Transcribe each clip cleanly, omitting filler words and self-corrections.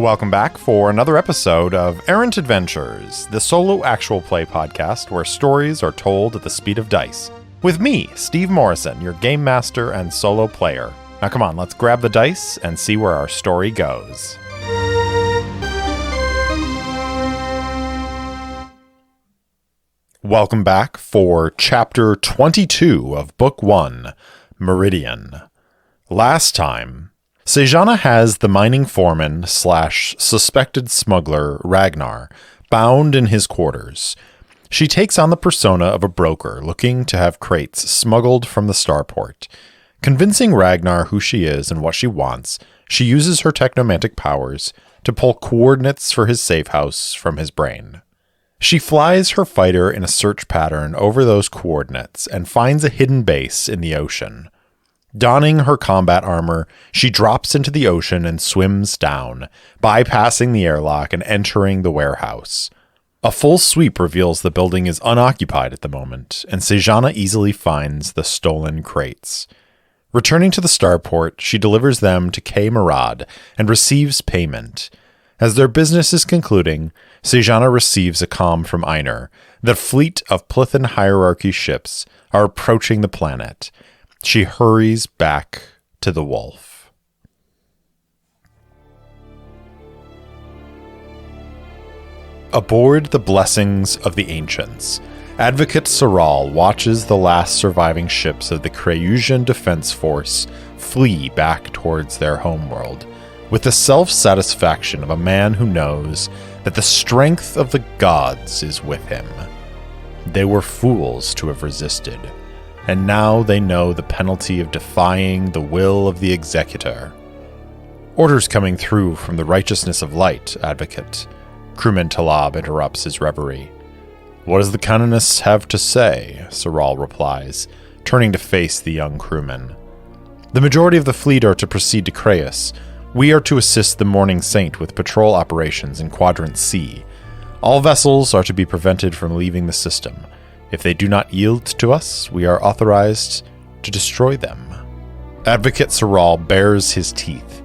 Welcome back for another episode of Errant Adventures, the solo actual play podcast where stories are told at the speed of dice. With me, Steve Morrison, your game master and solo player. Now come on, let's grab the dice and see where our story goes. Welcome back for Chapter 22 of Book 1, Meridian. Last time, Sejana has the mining foreman / suspected smuggler Ragnar bound in his quarters. She takes on the persona of a broker looking to have crates smuggled from the starport. Convincing Ragnar who she is and what she wants, she uses her technomantic powers to pull coordinates for his safe house from his brain. She flies her fighter in a search pattern over those coordinates and finds a hidden base in the ocean. Donning her combat armor, she drops into the ocean and swims down, bypassing the airlock and entering the warehouse. A full sweep reveals the building is unoccupied at the moment, and Sejana easily finds the stolen crates. Returning to the starport, she delivers them to K. Murad and receives payment. As their business is concluding, Sejana receives a comm from Einar that a fleet of Plithan hierarchy ships are approaching the planet. She hurries back to the wolf. Aboard the Blessings of the Ancients, Advocate Saral watches the last surviving ships of the Creusian Defense Force flee back towards their homeworld, with the self-satisfaction of a man who knows that the strength of the gods is with him. They were fools to have resisted, and now they know the penalty of defying the will of the executor. Orders coming through from the righteousness of light, Advocate. Crewman Talab interrupts his reverie. What does the canonists have to say? Saral replies, turning to face the young crewman. The majority of the fleet are to proceed to Creus. We are to assist the Morning Saint with patrol operations in Quadrant C. All vessels are to be prevented from leaving the system. If they do not yield to us, we are authorized to destroy them. Advocate Saral bares his teeth.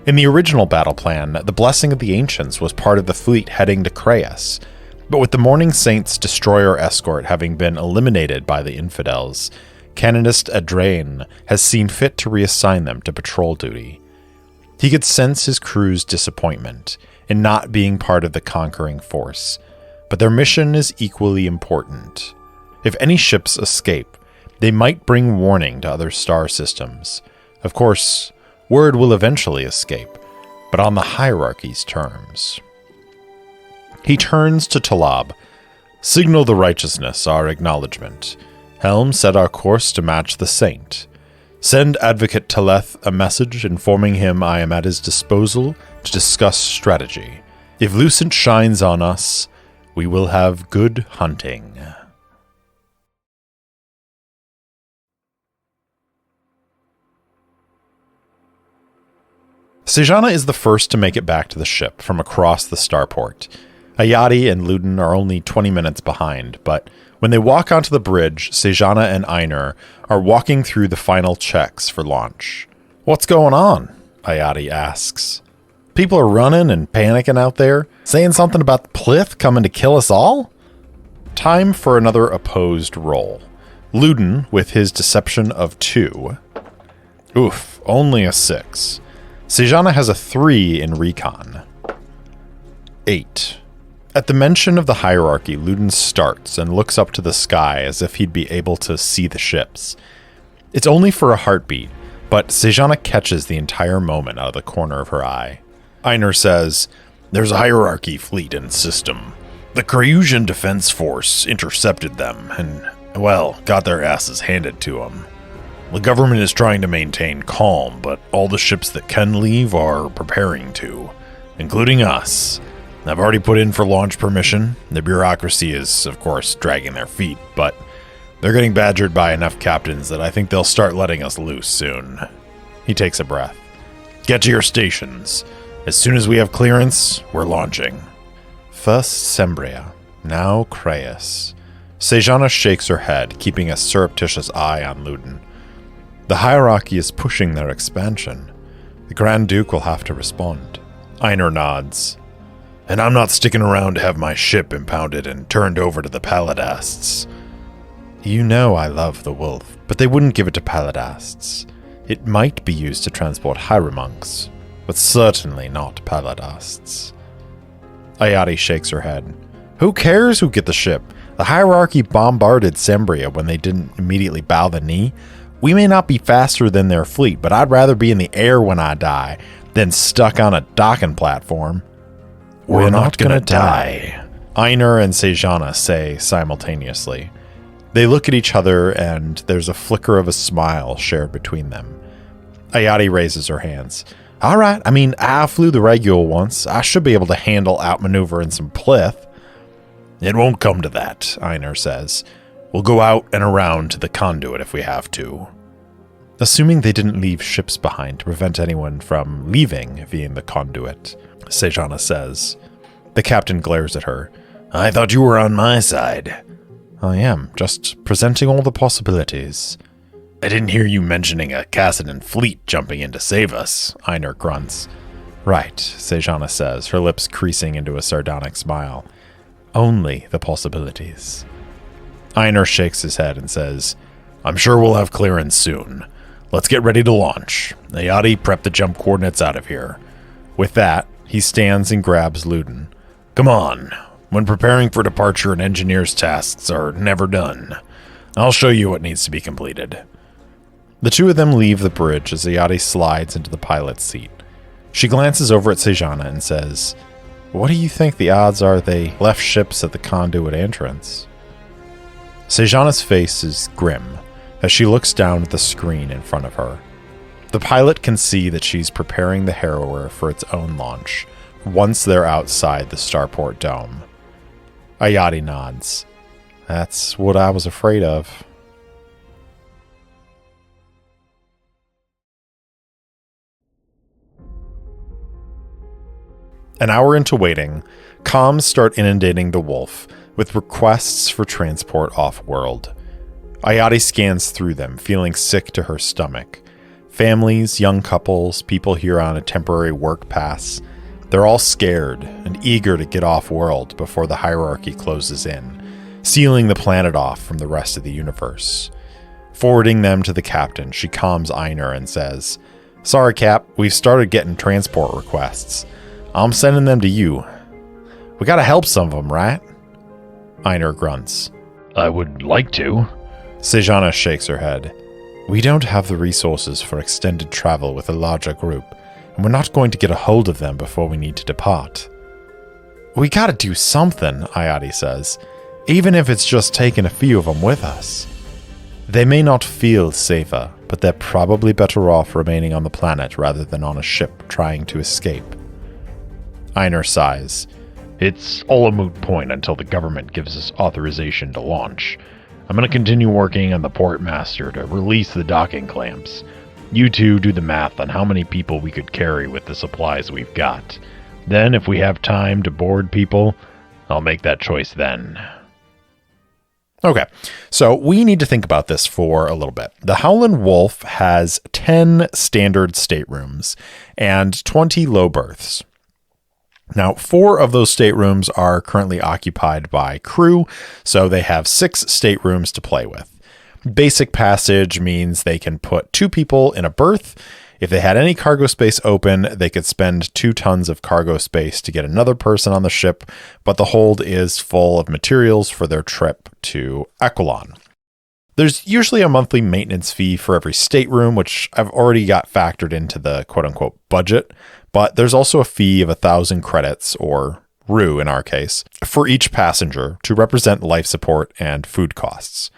In the original battle plan, the Blessing of the Ancients was part of the fleet heading to Creus, but with the Morning Saint's destroyer escort having been eliminated by the infidels, Canonist Adrain has seen fit to reassign them to patrol duty. He could sense his crew's disappointment in not being part of the conquering force, but their mission is equally important. If any ships escape, they might bring warning to other star systems. Of course, word will eventually escape, but on the hierarchy's terms. He turns to Talab. Signal the righteousness our acknowledgement. Helm set our course to match the saint. Send Advocate Taleth a message informing him I am at his disposal to discuss strategy. If Lucent shines on us, we will have good hunting. Sejana is the first to make it back to the ship from across the starport. Ayati and Ludin are only 20 minutes behind, but when they walk onto the bridge, Sejana and Einar are walking through the final checks for launch. What's going on? Ayati asks. People are running and panicking out there, saying something about the Plith coming to kill us all? Time for another opposed roll. Ludin with his deception of 2. Oof, only a 6. Sejana has a 3 in recon. 8. At the mention of the hierarchy, Ludin starts and looks up to the sky as if he'd be able to see the ships. It's only for a heartbeat, but Sejana catches the entire moment out of the corner of her eye. Einar says, There's a hierarchy fleet in system. The Creusian Defense Force intercepted them and, well, got their asses handed to them. The government is trying to maintain calm, but all the ships that can leave are preparing to, including us. I've already put in for launch permission. The bureaucracy is, of course, dragging their feet, but they're getting badgered by enough captains that I think they'll start letting us loose soon. He takes a breath. Get to your stations. As soon as we have clearance, we're launching. First Sembria, now Creus. Sejana shakes her head, keeping a surreptitious eye on Ludin. The hierarchy is pushing their expansion. The Grand Duke will have to respond. Einar nods. And I'm not sticking around to have my ship impounded and turned over to the Paladasts. You know I love the wolf, but they wouldn't give it to Paladasts. It might be used to transport hieromonks, but certainly not Paladasts. Ayati shakes her head. Who cares who get the ship? The hierarchy bombarded Sembria when they didn't immediately bow the knee. We may not be faster than their fleet, but I'd rather be in the air when I die than stuck on a docking platform. We're not gonna die, Einar and Sejana say simultaneously. They look at each other and there's a flicker of a smile shared between them. Ayati raises her hands. All right, I flew the Regule once. I should be able to handle outmaneuvering some plith. It won't come to that, Einar says. We'll go out and around to the conduit if we have to. Assuming they didn't leave ships behind to prevent anyone from leaving via the conduit, Sejana says. The captain glares at her. I thought you were on my side. I am, just presenting all the possibilities. I didn't hear you mentioning a Cassadan fleet jumping in to save us, Einar grunts. Right, Sejana says, her lips creasing into a sardonic smile. Only the possibilities. Einar shakes his head and says, I'm sure we'll have clearance soon. Let's get ready to launch. Ayati, prep the jump coordinates out of here. With that, he stands and grabs Luden. Come on. When preparing for departure, an engineer's tasks are never done. I'll show you what needs to be completed. The two of them leave the bridge as Ayati slides into the pilot's seat. She glances over at Sejana and says, What do you think the odds are they left ships at the conduit entrance? Sejana's face is grim as she looks down at the screen in front of her. The pilot can see that she's preparing the Harrower for its own launch once they're outside the starport dome. Ayati nods. That's what I was afraid of. An hour into waiting, comms start inundating the Wolf with requests for transport off-world. Ayati scans through them, feeling sick to her stomach. Families, young couples, people here on a temporary work pass, they're all scared and eager to get off-world before the hierarchy closes in, sealing the planet off from the rest of the universe. Forwarding them to the captain, she calms Einar and says, Sorry, Cap, we've started getting transport requests. I'm sending them to you. We gotta help some of them, right? Einar grunts. I would like to. Sejana shakes her head. We don't have the resources for extended travel with a larger group, and we're not going to get a hold of them before we need to depart. We gotta do something, Ayati says, even if it's just taking a few of them with us. They may not feel safer, but they're probably better off remaining on the planet rather than on a ship trying to escape. Einar sighs. It's all a moot point until the government gives us authorization to launch. I'm going to continue working on the port master to release the docking clamps. You two do the math on how many people we could carry with the supplies we've got. Then, if we have time to board people, I'll make that choice then. Okay, so we need to think about this for a little bit. The Howlin Wolf has 10 standard staterooms and 20 low berths. Now, 4 of those staterooms are currently occupied by crew, so they have 6 staterooms to play with. Basic passage means they can put 2 people in a berth. If they had any cargo space open, they could spend 2 tons of cargo space to get another person on the ship, but the hold is full of materials for their trip to Aquilon. There's usually a monthly maintenance fee for every stateroom, which I've already got factored into the quote-unquote budget, but there's also a fee of 1,000 credits, or Rue in our case, for each passenger to represent life support and food costs.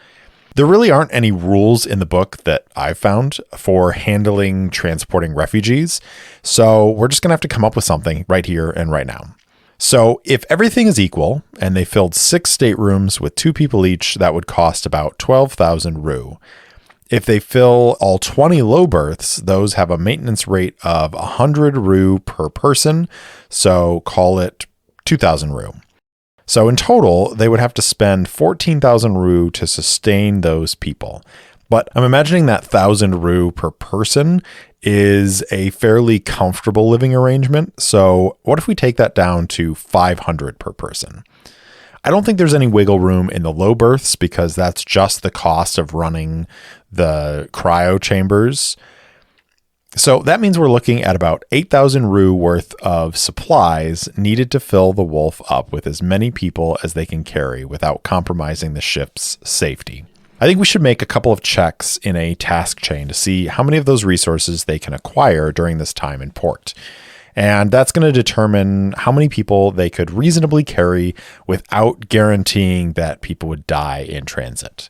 There really aren't any rules in the book that I've found for handling transporting refugees, so we're just going to have to come up with something right here and right now. So if everything is equal, and they filled 6 staterooms with 2 people each, that would cost about 12,000 Rue. If they fill all 20 low berths, those have a maintenance rate of 100 Rue per person, so call it 2,000 Rue. So in total, they would have to spend 14,000 Rue to sustain those people. But I'm imagining that 1,000 rue per person is a fairly comfortable living arrangement. So what if we take that down to 500 per person? I don't think there's any wiggle room in the low berths because that's just the cost of running the cryo chambers. So that means we're looking at about 8,000 rue worth of supplies needed to fill the Wolf up with as many people as they can carry without compromising the ship's safety. I think we should make a couple of checks in a task chain to see how many of those resources they can acquire during this time in port. And that's going to determine how many people they could reasonably carry without guaranteeing that people would die in transit.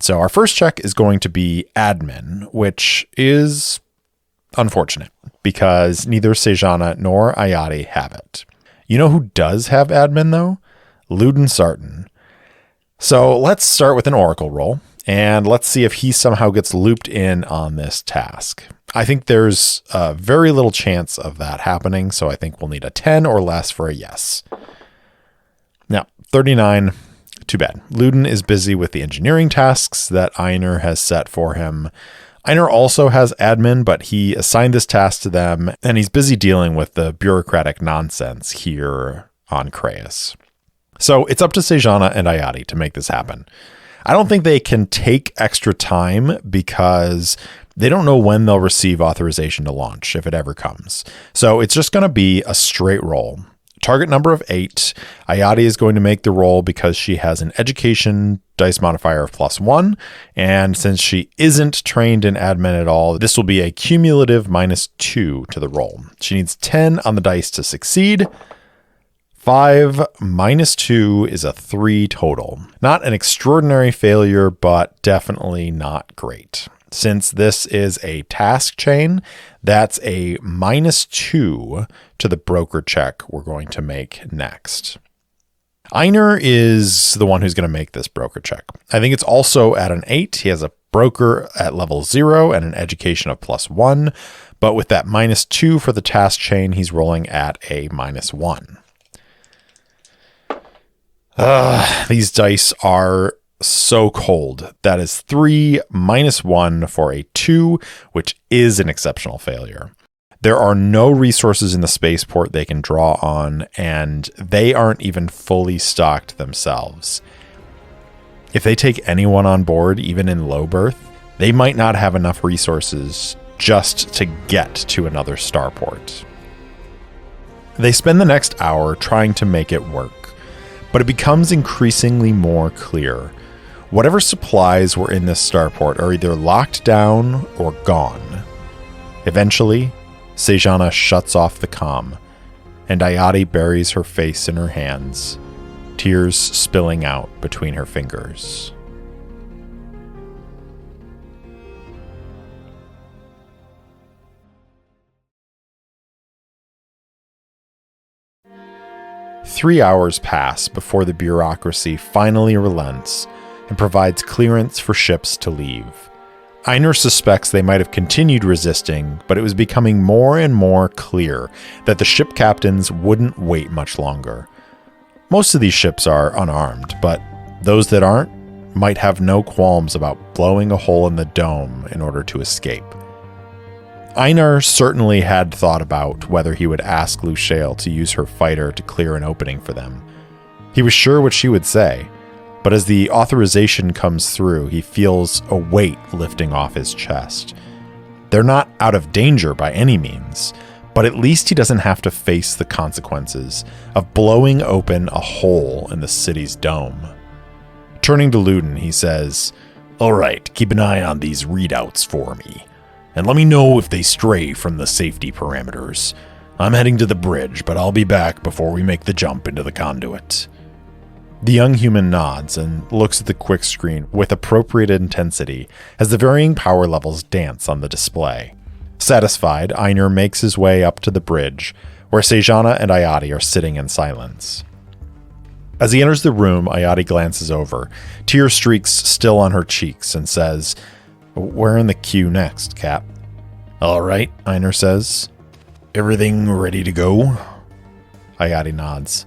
So our first check is going to be admin, which is unfortunate because neither Sejana nor Ayati have it. You know who does have admin though? Luden Sarton. So let's start with an oracle roll and let's see if he somehow gets looped in on this task. I think there's a very little chance of that happening, so I think we'll need a 10 or less for a yes. Now, 39, too bad. Luden is busy with the engineering tasks that Einar has set for him. Einar also has admin, but he assigned this task to them, and he's busy dealing with the bureaucratic nonsense here on Creus. So it's up to Sejana and Ayati to make this happen. I don't think they can take extra time because they don't know when they'll receive authorization to launch, if it ever comes. So it's just going to be a straight roll. Target number of 8. Ayati is going to make the roll because she has an education dice modifier of +1. And since she isn't trained in admin at all, this will be a cumulative -2 to the roll. She needs 10 on the dice to succeed. 5 -2 is a 3 total. Not an extraordinary failure, but definitely not great. Since this is a task chain, that's a -2 to the broker check we're going to make next. Einar is the one who's going to make this broker check. I think it's also at an 8. He has a broker at level 0 and an education of +1. But with that -2 for the task chain, he's rolling at a -1. These dice are so cold. That is 3 -1 for a 2, which is an exceptional failure. There are no resources in the spaceport they can draw on, and they aren't even fully stocked themselves. If they take anyone on board, even in low berth, they might not have enough resources just to get to another starport. They spend the next hour trying to make it work. But it becomes increasingly more clear. Whatever supplies were in this starport are either locked down or gone. Eventually, Sejana shuts off the comm, and Ayati buries her face in her hands, tears spilling out between her fingers. Three hours pass before the bureaucracy finally relents and provides clearance for ships to leave. Einar suspects they might have continued resisting, but it was becoming more and more clear that the ship captains wouldn't wait much longer. Most of these ships are unarmed, but those that aren't might have no qualms about blowing a hole in the dome in order to escape. Einar certainly had thought about whether he would ask Luciale to use her fighter to clear an opening for them. He was sure what she would say, but as the authorization comes through, he feels a weight lifting off his chest. They're not out of danger by any means, but at least he doesn't have to face the consequences of blowing open a hole in the city's dome. Turning to Luden, he says, "All right, keep an eye on these readouts for me. And let me know if they stray from the safety parameters. I'm heading to the bridge, but I'll be back before we make the jump into the conduit." The young human nods and looks at the quick screen with appropriate intensity as the varying power levels dance on the display. Satisfied, Einar makes his way up to the bridge, where Sejana and Ayati are sitting in silence. As he enters the room, Ayati glances over, tear streaks still on her cheeks, and says, "Where in the queue next, Cap?" "All right," Einar says. "Everything ready to go?" Ayati nods.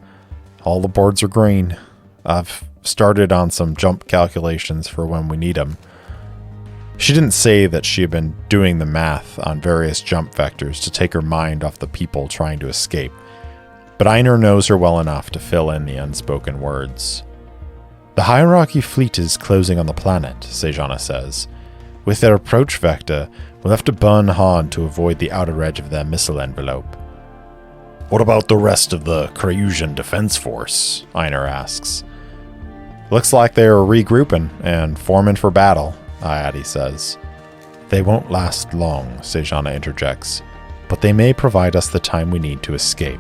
"All the boards are green. I've started on some jump calculations for when we need them." She didn't say that she had been doing the math on various jump vectors to take her mind off the people trying to escape, but Einar knows her well enough to fill in the unspoken words. The hierarchy fleet is closing on the planet, Sejana says. With their approach vector, we'll have to burn hard to avoid the outer edge of their missile envelope. What about the rest of the Creusian Defense Force? Einar asks. Looks like they are regrouping and forming for battle, Ayadi says. They won't last long, Sejana interjects, but they may provide us the time we need to escape.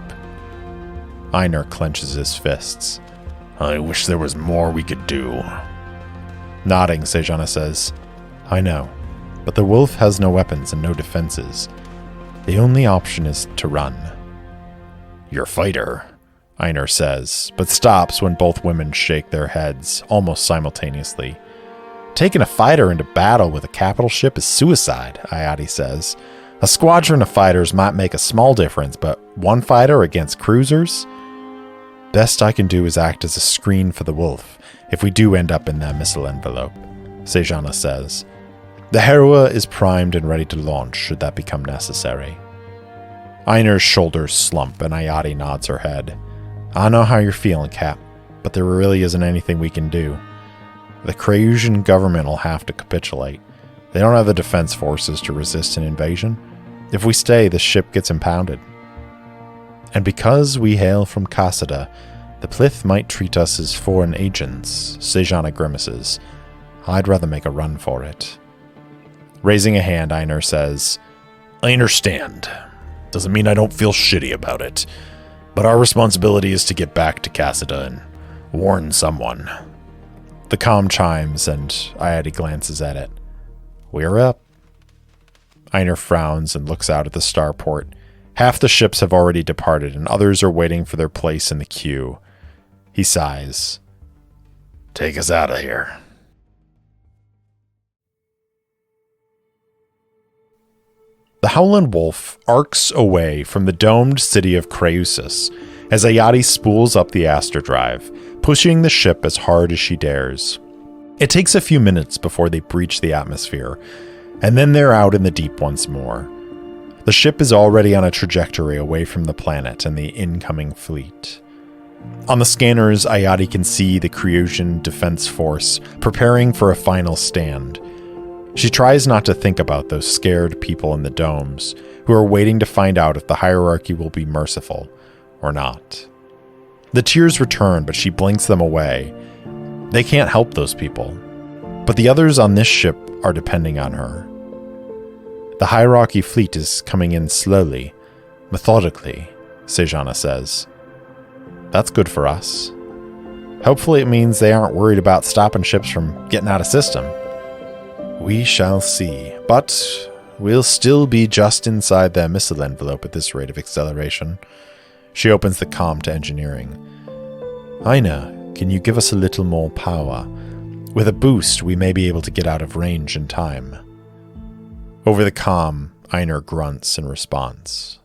Einar clenches his fists. I wish there was more we could do. Nodding, Sejana says, I know, but the wolf has no weapons and no defenses. The only option is to run. You're a fighter, Einar says, but stops when both women shake their heads, almost simultaneously. Taking a fighter into battle with a capital ship is suicide, Ayadi says. A squadron of fighters might make a small difference, but one fighter against cruisers? Best I can do is act as a screen for the wolf, if we do end up in that missile envelope, Sejana says. The Herua is primed and ready to launch should that become necessary. Einar's shoulders slump and Ayadi nods her head. I know how you're feeling, Cap, but there really isn't anything we can do. The Creusian government will have to capitulate. They don't have the defense forces to resist an invasion. If we stay, the ship gets impounded. And because we hail from Casada, the Plith might treat us as foreign agents, Sejana grimaces. I'd rather make a run for it. Raising a hand, Einar says, I understand. Doesn't mean I don't feel shitty about it. But our responsibility is to get back to Casada and warn someone. The comm chimes and Ayadi glances at it. We're up. Einar frowns and looks out at the starport. Half the ships have already departed and others are waiting for their place in the queue. He sighs. Take us out of here. The Howlin Wolf arcs away from the domed city of Creus as Ayadi spools up the astrodrive, pushing the ship as hard as she dares. It takes a few minutes before they breach the atmosphere, and then they're out in the deep once more. The ship is already on a trajectory away from the planet and the incoming fleet. On the scanners, Ayadi can see the Creusian Defense Force preparing for a final stand. She tries not to think about those scared people in the domes, who are waiting to find out if the hierarchy will be merciful or not. The tears return, but she blinks them away. They can't help those people, but the others on this ship are depending on her. The hierarchy fleet is coming in slowly, methodically, Sejana says. That's good for us. Hopefully it means they aren't worried about stopping ships from getting out of system. We shall see, but we'll still be just inside their missile envelope at this rate of acceleration. She opens the comm to engineering. Einar, can you give us a little more power? With a boost, we may be able to get out of range in time. Over the comm, Einar grunts in response.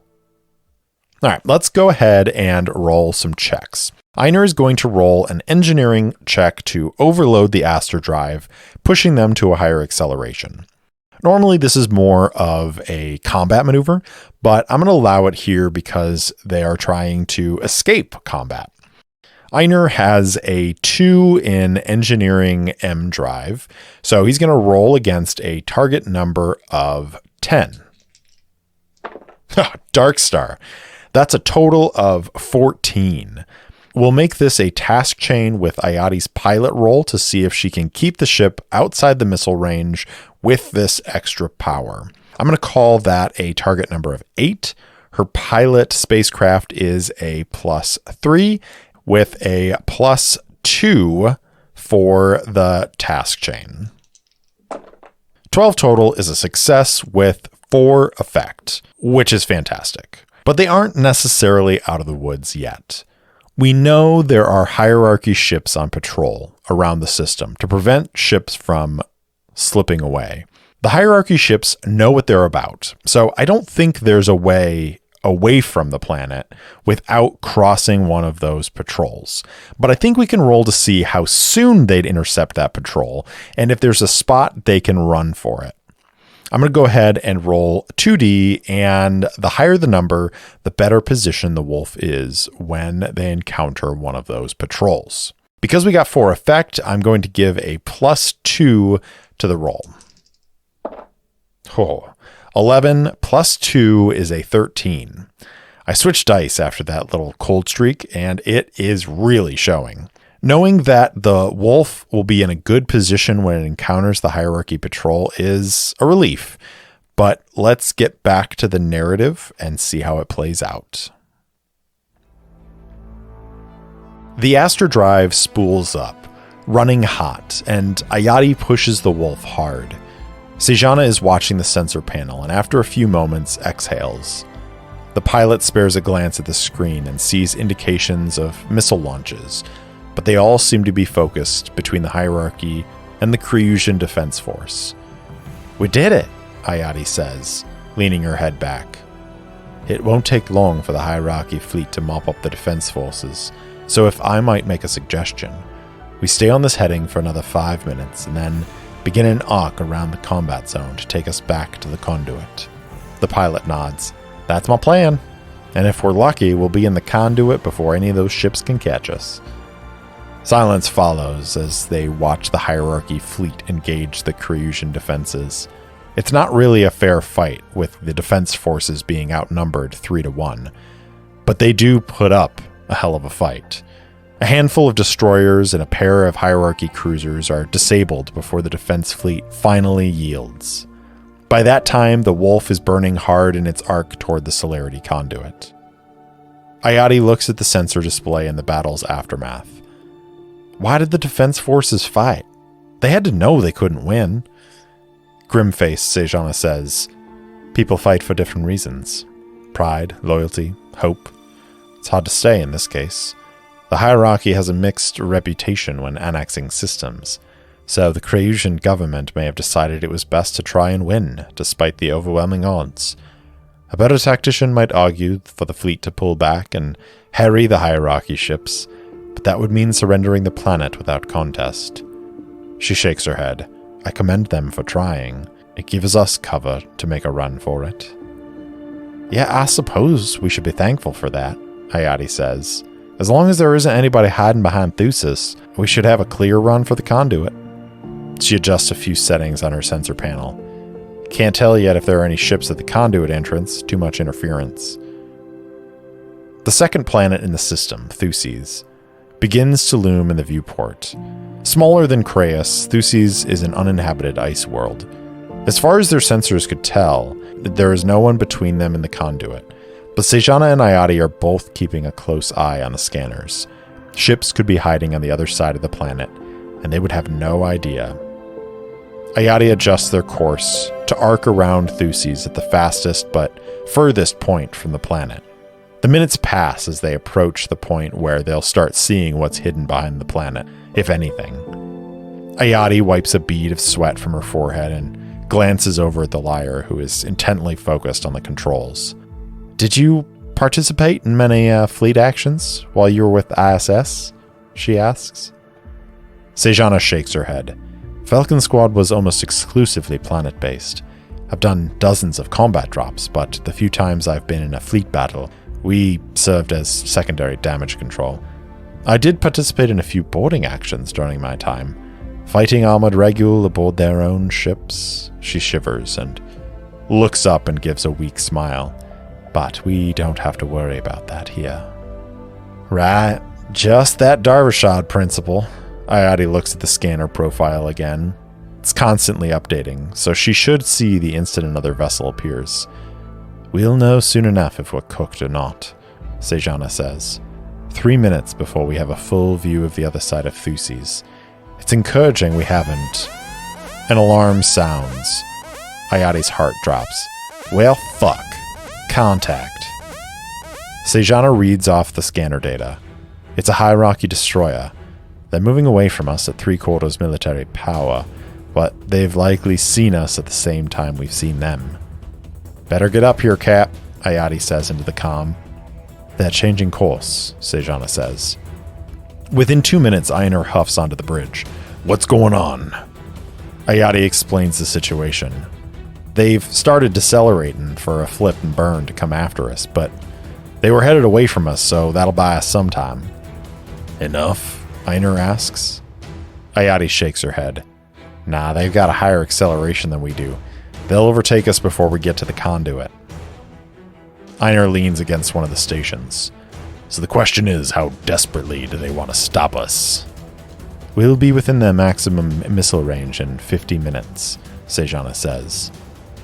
All right, let's go ahead and roll some checks. Einar is going to roll an engineering check to overload the astrodrive, pushing them to a higher acceleration. Normally, this is more of a combat maneuver, but I'm going to allow it here because they are trying to escape combat. Einar has a 2 in engineering M drive, so he's going to roll against a target number of 10. Dark Star. That's a total of 14. We'll make this a task chain with Ayadi's pilot roll to see if she can keep the ship outside the missile range with this extra power. I'm going to call that a target number of 8. Her pilot spacecraft is a +3 with a +2 for the task chain. 12 total is a success with 4 effect, which is fantastic. But they aren't necessarily out of the woods yet. We know there are hierarchy ships on patrol around the system to prevent ships from slipping away. The hierarchy ships know what they're about, so I don't think there's a way away from the planet without crossing one of those patrols. But I think we can roll to see how soon they'd intercept that patrol, and if there's a spot they can run for it. I'm going to go ahead and roll 2D, and the higher the number, the better position the wolf is when they encounter one of those patrols. Because we got 4 effect, I'm going to give a +2 to the roll. 11 plus 2 is a 13. I switched dice after that little cold streak, and it is really showing. Knowing that the wolf will be in a good position when it encounters the hierarchy patrol is a relief. But let's get back to the narrative and see how it plays out. The astrodrive spools up, running hot, and Ayati pushes the wolf hard. Sejana is watching the sensor panel, and after a few moments, exhales. The pilot spares a glance at the screen and sees indications of missile launches, but they all seem to be focused between the hierarchy and the Creusian Defense Force. "We did it," Ayati says, leaning her head back. "It won't take long for the hierarchy fleet to mop up the defense forces, so if I might make a suggestion, we stay on this heading for another 5 minutes and then begin an arc around the combat zone to take us back to the conduit." The pilot nods. "That's my plan. And if we're lucky, we'll be in the conduit before any of those ships can catch us." Silence follows as they watch the hierarchy fleet engage the Creusian defenses. It's not really a fair fight, with the defense forces being outnumbered 3-1, but they do put up a hell of a fight. A handful of destroyers and a pair of hierarchy cruisers are disabled before the defense fleet finally yields. By that time, the wolf is burning hard in its arc toward the Celerity conduit. Ayati looks at the sensor display in the battle's aftermath. Why did the defense forces fight? They had to know they couldn't win. Grim-faced, Sejana says, "People fight for different reasons. Pride, loyalty, hope. It's hard to say in this case. The hierarchy has a mixed reputation when annexing systems, so the Creusian government may have decided it was best to try and win, despite the overwhelming odds. A better tactician might argue for the fleet to pull back and harry the hierarchy ships, but that would mean surrendering the planet without contest." She shakes her head. "I commend them for trying. It gives us cover to make a run for it." "Yeah, I suppose we should be thankful for that," Ayati says. "As long as there isn't anybody hiding behind Thusis, we should have a clear run for the conduit." She adjusts a few settings on her sensor panel. "Can't tell yet if there are any ships at the conduit entrance, too much interference." The second planet in the system, Thusis, begins to loom in the viewport. Smaller than Creus, Thusis is an uninhabited ice world. As far as their sensors could tell, there is no one between them and the conduit, but Sejana and Ayati are both keeping a close eye on the scanners. Ships could be hiding on the other side of the planet, and they would have no idea. Ayati adjusts their course to arc around Thusis at the fastest but furthest point from the planet. The minutes pass as they approach the point where they'll start seeing what's hidden behind the planet, if anything. Ayati wipes a bead of sweat from her forehead and glances over at the liar, who is intently focused on the controls. "Did you participate in many fleet actions while you were with ISS?" she asks. Sejana shakes her head. "Falcon Squad was almost exclusively planet-based. I've done dozens of combat drops, but the few times I've been in a fleet battle, we served as secondary damage control. I did participate in a few boarding actions during my time, fighting armored regul aboard their own ships." She shivers and looks up and gives a weak smile. "But we don't have to worry about that here." "Right, just that Darvashad principle." Ayati looks at the scanner profile again. It's constantly updating, so she should see the instant another vessel appears. "We'll know soon enough if we're cooked or not," Sejana says. 3 minutes before we have a full view of the other side of Thusis. It's encouraging we haven't. An alarm sounds. Ayati's heart drops. "Well, fuck. Contact." Sejana reads off the scanner data. It's a hierarchy destroyer. They're moving away from us at 3/4 military power, but they've likely seen us at the same time we've seen them. "Better get up here, Cap," Ayati says into the comm. They're changing course, Sejana says. Within 2 minutes, Einar huffs onto the bridge. What's going on? Ayati explains the situation. They've started decelerating for a flip and burn to come after us, but they were headed away from us, so that'll buy us some time. Enough? Einar asks. Ayati shakes her head. Nah, they've got a higher acceleration than we do. They'll overtake us before we get to the conduit. Einar leans against one of the stations. So the question is, how desperately do they want to stop us? We'll be within the maximum missile range in 50 minutes, Sejana says.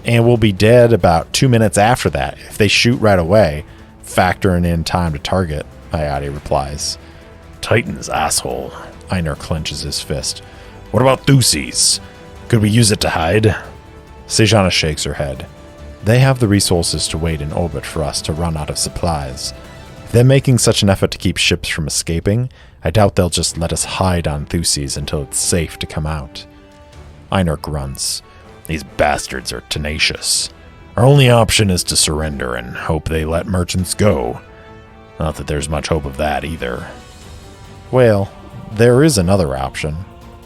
And we'll be dead about 2 minutes after that if they shoot right away, factoring in time to target, Ayati replies. Titan's asshole. Einar clenches his fist. What about Thuses? Could we use it to hide? Sejana shakes her head. They have the resources to wait in orbit for us to run out of supplies. If they're making such an effort to keep ships from escaping, I doubt they'll just let us hide on Thuses until it's safe to come out. Einar grunts. These bastards are tenacious. Our only option is to surrender and hope they let merchants go. Not that there's much hope of that either. Well, there is another option,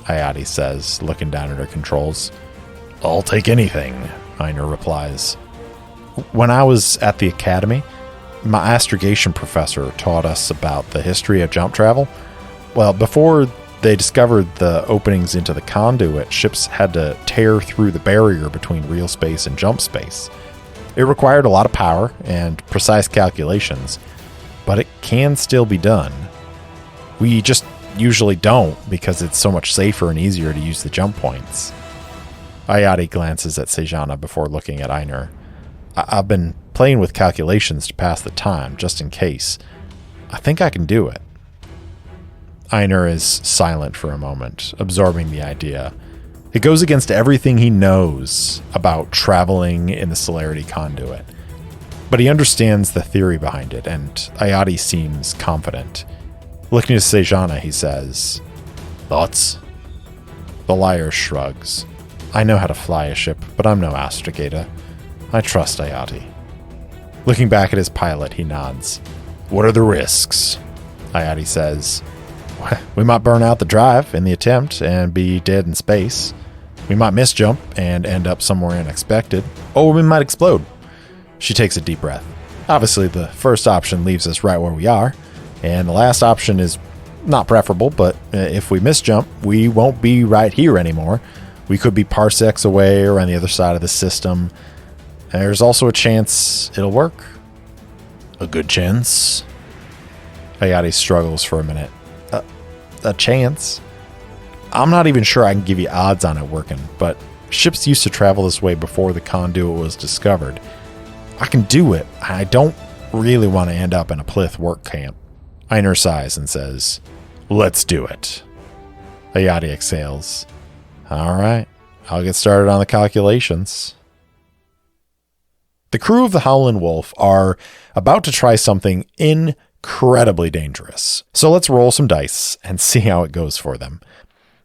Ayati says, looking down at her controls. I'll take anything, Einar replies. When I was at the academy, my astrogation professor taught us about the history of jump travel. Well, before they discovered the openings into the conduit, ships had to tear through the barrier between real space and jump space. It required a lot of power and precise calculations, but it can still be done. We just usually don't because it's so much safer and easier to use the jump points. Ayati glances at Sejana before looking at Einar. I've been playing with calculations to pass the time, just in case. I think I can do it. Einar is silent for a moment, absorbing the idea. It goes against everything he knows about traveling in the celerity conduit. But he understands the theory behind it, and Ayati seems confident. Looking to Sejana, he says, Thoughts? The liar shrugs. I know how to fly a ship, but I'm no astrogator. I trust Ayati. Looking back at his pilot, he nods. What are the risks? Ayati says, we might burn out the drive in the attempt and be dead in space. We might misjump and end up somewhere unexpected. Or we might explode. She takes a deep breath. Obviously, the first option leaves us right where we are, and the last option is not preferable, but if we misjump, we won't be right here anymore. We could be parsecs away or on the other side of the system. There's also a chance it'll work. A good chance? Ayati struggles for a minute. A chance? I'm not even sure I can give you odds on it working, but ships used to travel this way before the conduit was discovered. I can do it. I don't really want to end up in a Plith work camp. Einar sighs and says, Let's do it. Ayati exhales. All right, I'll get started on the calculations. The crew of the Howlin Wolf are about to try something incredibly dangerous. So let's roll some dice and see how it goes for them.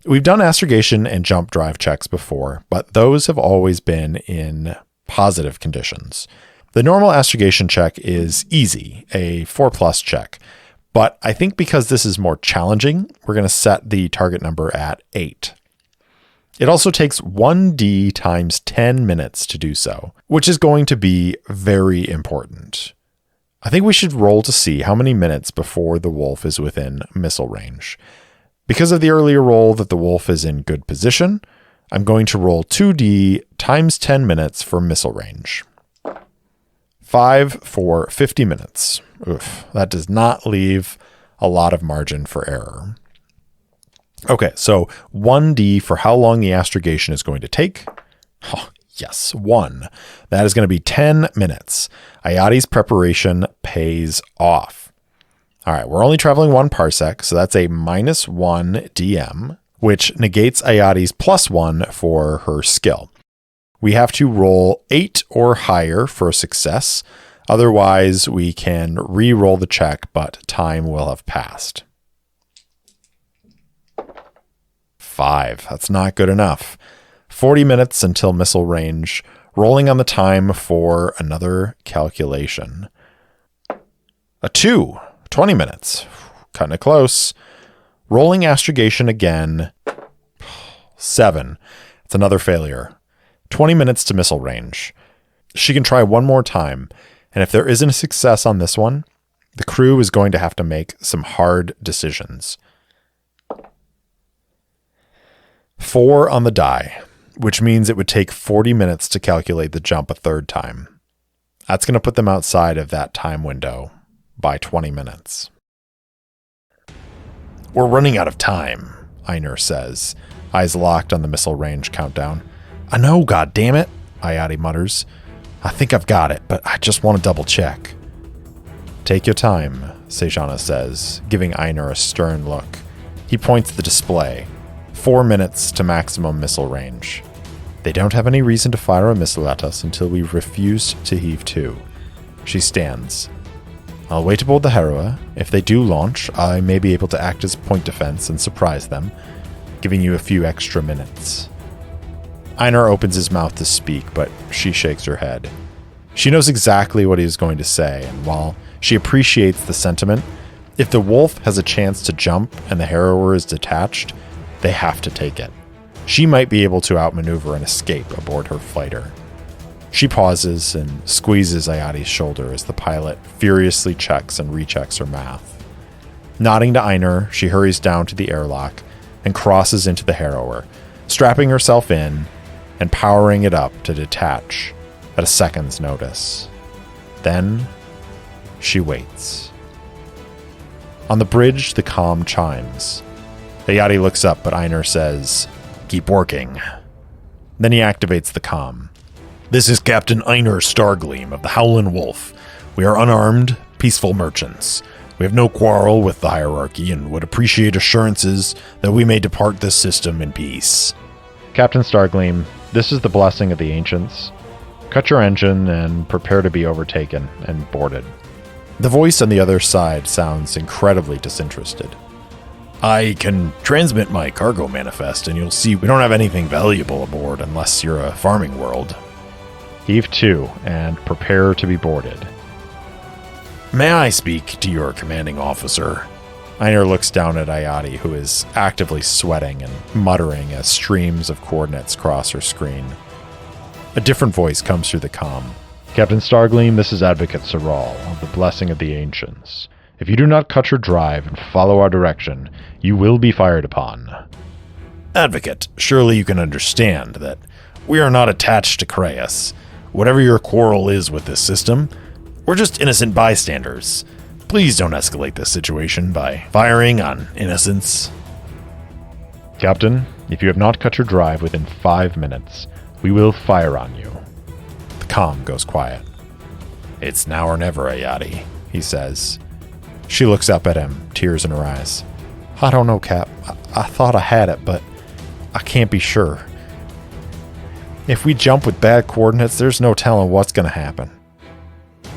We've done astrogation and jump drive checks before, but those have always been in positive conditions. The normal astrogation check is easy, a 4+ check. But I think because this is more challenging, we're going to set the target number at 8. It also takes 1d times 10 minutes to do so, which is going to be very important. I think we should roll to see how many minutes before the wolf is within missile range. Because of the earlier roll that the wolf is in good position, I'm going to roll 2d times 10 minutes for missile range. 5 for 50 minutes. Oof, that does not leave a lot of margin for error. Okay, so 1d for how long the astrogation is going to take. Oh, yes, 1. That is going to be 10 minutes. Ayati's preparation pays off. All right, we're only traveling 1 parsec, so that's a -1 DM, which negates Ayati's +1 for her skill. We have to roll 8 or higher for a success. Otherwise, we can re-roll the check, but time will have passed. 5. That's not good enough. 40 minutes until missile range. rolling on the time for another calculation. A 2, 20 minutes. Cutting it close. Rolling astrogation again. 7. It's another failure. 20 minutes to missile range. She can try one more time, and if there isn't a success on this one, the crew is going to have to make some hard decisions. 4 on the die, which means it would take 40 minutes to calculate the jump a third time. That's going to put them outside of that time window by 20 minutes. We're running out of time, Einar says, eyes locked on the missile range countdown. I know, goddammit, Ayati mutters. I think I've got it, but I just want to double check. Take your time, Sejana says, giving Einar a stern look. He points at the display. 4 minutes to maximum missile range. They don't have any reason to fire a missile at us until we refuse to heave to. She stands. I'll wait aboard the Heroa. If they do launch, I may be able to act as point defense and surprise them, giving you a few extra minutes. Einar opens his mouth to speak, but she shakes her head. She knows exactly what he is going to say, and while she appreciates the sentiment, if the Wolf has a chance to jump and the Harrower is detached, they have to take it. She might be able to outmaneuver and escape aboard her fighter. She pauses and squeezes Ayati's shoulder as the pilot furiously checks and rechecks her math. Nodding to Einar, she hurries down to the airlock and crosses into the Harrower, strapping herself in and powering it up to detach at a second's notice. Then she waits. On the bridge, the comm chimes. Ayati looks up, but Einar says, "Keep working." Then he activates the comm. "This is Captain Einar Stargleam of the Howlin Wolf. We are unarmed, peaceful merchants. We have no quarrel with the hierarchy and would appreciate assurances that we may depart this system in peace." Captain Stargleam, this is the blessing of the ancients. Cut your engine and prepare to be overtaken and boarded. The voice on the other side sounds incredibly disinterested. "I can transmit my cargo manifest, and you'll see we don't have anything valuable aboard unless you're a farming world." Heave to and prepare to be boarded. "May I speak to your commanding officer?" Einar looks down at Ayati, who is actively sweating and muttering as streams of coordinates cross her screen. A different voice comes through the comm. "Captain Stargleam, this is Advocate Saral of the Blessing of the Ancients. If you do not cut your drive and follow our direction, you will be fired upon." "Advocate, surely you can understand that we are not attached to Creus. Whatever your quarrel is with this system, we're just innocent bystanders. Please don't escalate this situation by firing on innocents." "Captain, if you have not cut your drive within 5 minutes, we will fire on you." The comm goes quiet. "It's now or never, Ayati," he says. She looks up at him, tears in her eyes. "I don't know, Cap. I thought I had it, but I can't be sure. If we jump with bad coordinates, there's no telling what's going to happen.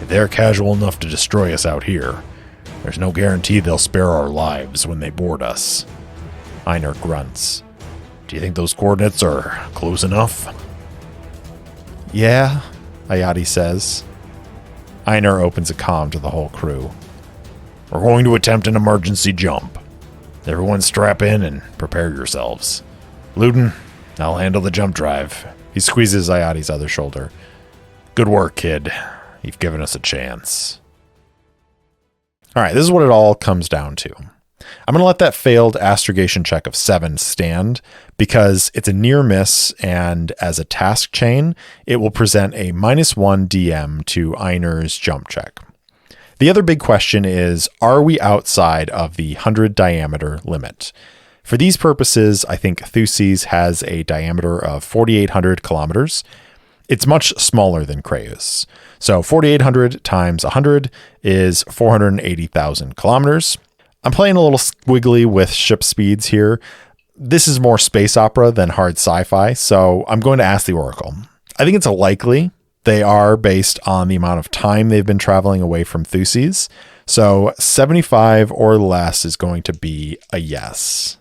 If they're casual enough to destroy us out here, there's no guarantee they'll spare our lives when they board us." Einar grunts. "Do you think those coordinates are close enough?" "Yeah," Ayati says. Einar opens a comm to the whole crew. "We're going to attempt an emergency jump. Everyone strap in and prepare yourselves. Luden, I'll handle the jump drive." He squeezes Ayati's other shoulder. "Good work, kid. You've given us a chance." All right, this is what it all comes down to. I'm going to let that failed astrogation check of 7 stand because it's a near miss, and as a task chain, it will present a -1 DM to Einar's jump check. The other big question is, are we outside of the 100 diameter limit? For these purposes, I think Thuses has a diameter of 4,800 kilometers. It's much smaller than Creus. So 4,800 times 100 is 480,000 kilometers. I'm playing a little squiggly with ship speeds here. This is more space opera than hard sci-fi, so I'm going to ask the Oracle. I think it's a likely. They are based on the amount of time they've been traveling away from Thuses. So 75 or less is going to be a yes.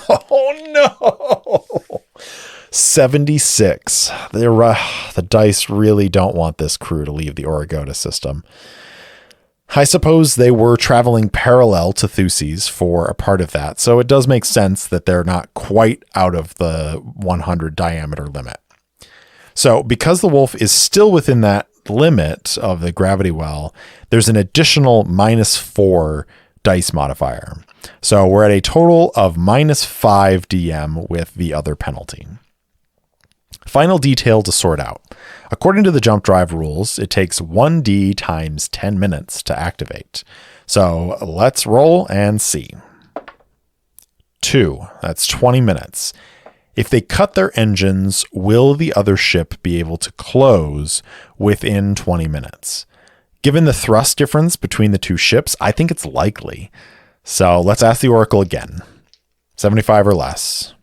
Oh no! 76. The dice really don't want this crew to leave the Oragota system. I suppose they were traveling parallel to Thuses for a part of that, so it does make sense that they're not quite out of the 100 diameter limit. So because the Wolf is still within that limit of the gravity well, there's an additional -4 dice modifier. So we're at a total of -5 DM with the other penalty. Final detail to sort out. According to the jump drive rules, it takes 1d times 10 minutes to activate. So let's roll and see. 2, that's 20 minutes. If they cut their engines, will the other ship be able to close within 20 minutes? Given the thrust difference between the two ships, I think it's likely. So let's ask the Oracle again. 75 or less.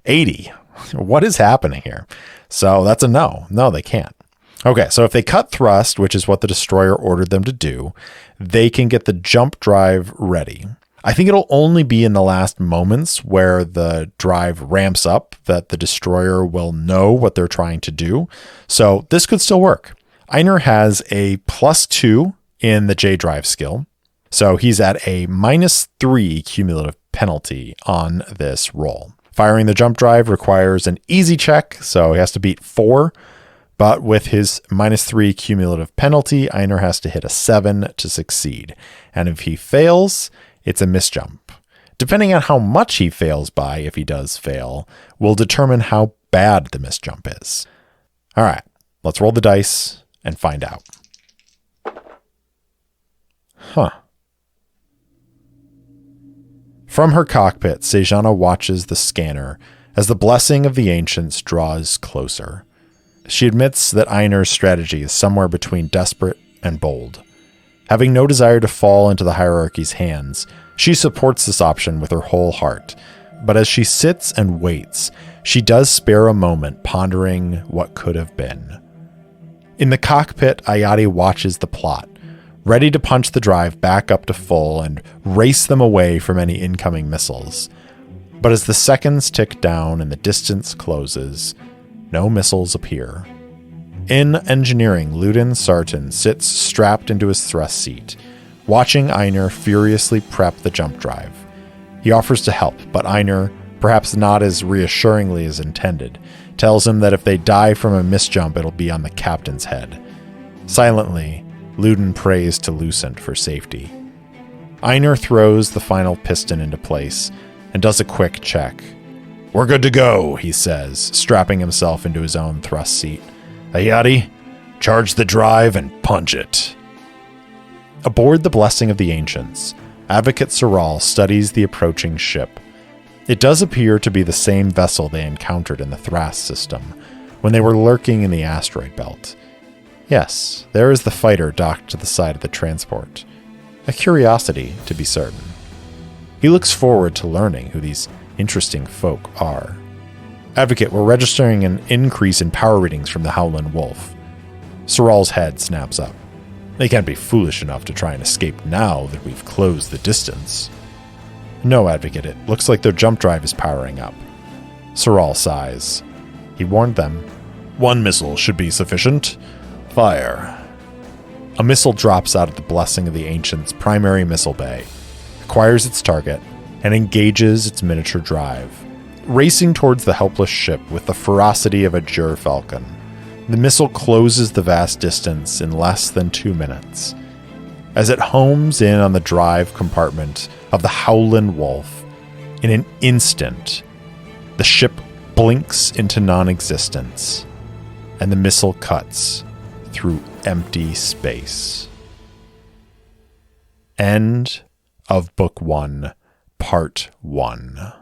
80. What is happening here? So that's a no. No, they can't. Okay, so if they cut thrust, which is what the destroyer ordered them to do, they can get the jump drive ready. I think it'll only be in the last moments where the drive ramps up that the destroyer will know what they're trying to do. So this could still work. Einar has a +2 in the J drive skill. So he's at a -3 cumulative penalty on this roll. Firing the jump drive requires an easy check, so he has to beat 4. But with his -3 cumulative penalty, Einar has to hit a 7 to succeed. And if he fails, it's a misjump. Depending on how much he fails by, if he does fail, will determine how bad the misjump is. All right, let's roll the dice and find out. From her cockpit, Sejana watches the scanner as the blessing of the ancients draws closer. She admits that Einar's strategy is somewhere between desperate and bold. Having no desire to fall into the hierarchy's hands, she supports this option with her whole heart. But as she sits and waits, she does spare a moment pondering what could have been. In the cockpit, Ayati watches the plot, ready to punch the drive back up to full and race them away from any incoming missiles. But as the seconds tick down and the distance closes, no missiles appear. In engineering, Ludin Sartin sits strapped into his thrust seat, watching Einar furiously prep the jump drive. He offers to help, but Einar, perhaps not as reassuringly as intended, tells him that if they die from a misjump, it'll be on the captain's head. Silently, Ludin prays to Lucent for safety. Einar throws the final piston into place and does a quick check. "We're good to go," he says, strapping himself into his own thrust seat. "Ayati, charge the drive and punch it." Aboard the Blessing of the Ancients, Advocate Soral studies the approaching ship. It does appear to be the same vessel they encountered in the Thras system when they were lurking in the asteroid belt. Yes, there is the fighter docked to the side of the transport. A curiosity, to be certain. He looks forward to learning who these interesting folk are. "Advocate, we're registering an increase in power readings from the Howlin Wolf." Soral's head snaps up. "They can't be foolish enough to try and escape now that we've closed the distance." "No, Advocate, it looks like their jump drive is powering up." Soral sighs. He warned them. "One missile should be sufficient. Fire." A missile drops out of the Blessing of the Ancients' primary missile bay, acquires its target, and engages its miniature drive. Racing towards the helpless ship with the ferocity of a gerfalcon, the missile closes the vast distance in less than 2 minutes. As it homes in on the drive compartment of the Howlin Wolf, in an instant, the ship blinks into non-existence, and the missile cuts through empty space. End of Book 1, Part 1.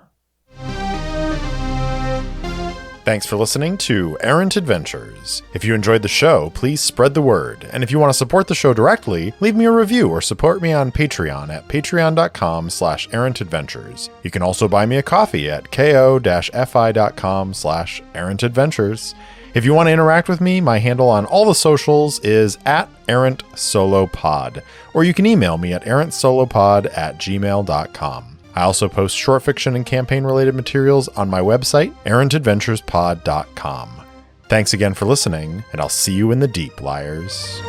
Thanks for listening to Errant Adventures. If you enjoyed the show, please spread the word. And if you want to support the show directly, leave me a review or support me on Patreon at patreon.com/errantadventures. You can also buy me a coffee at ko-fi.com/errantadventures. If you want to interact with me, my handle on all the socials is @errantsolopod, or you can email me at errantsolopod@gmail.com. I also post short fiction and campaign-related materials on my website, errantadventurespod.com. Thanks again for listening, and I'll see you in the deep, liars.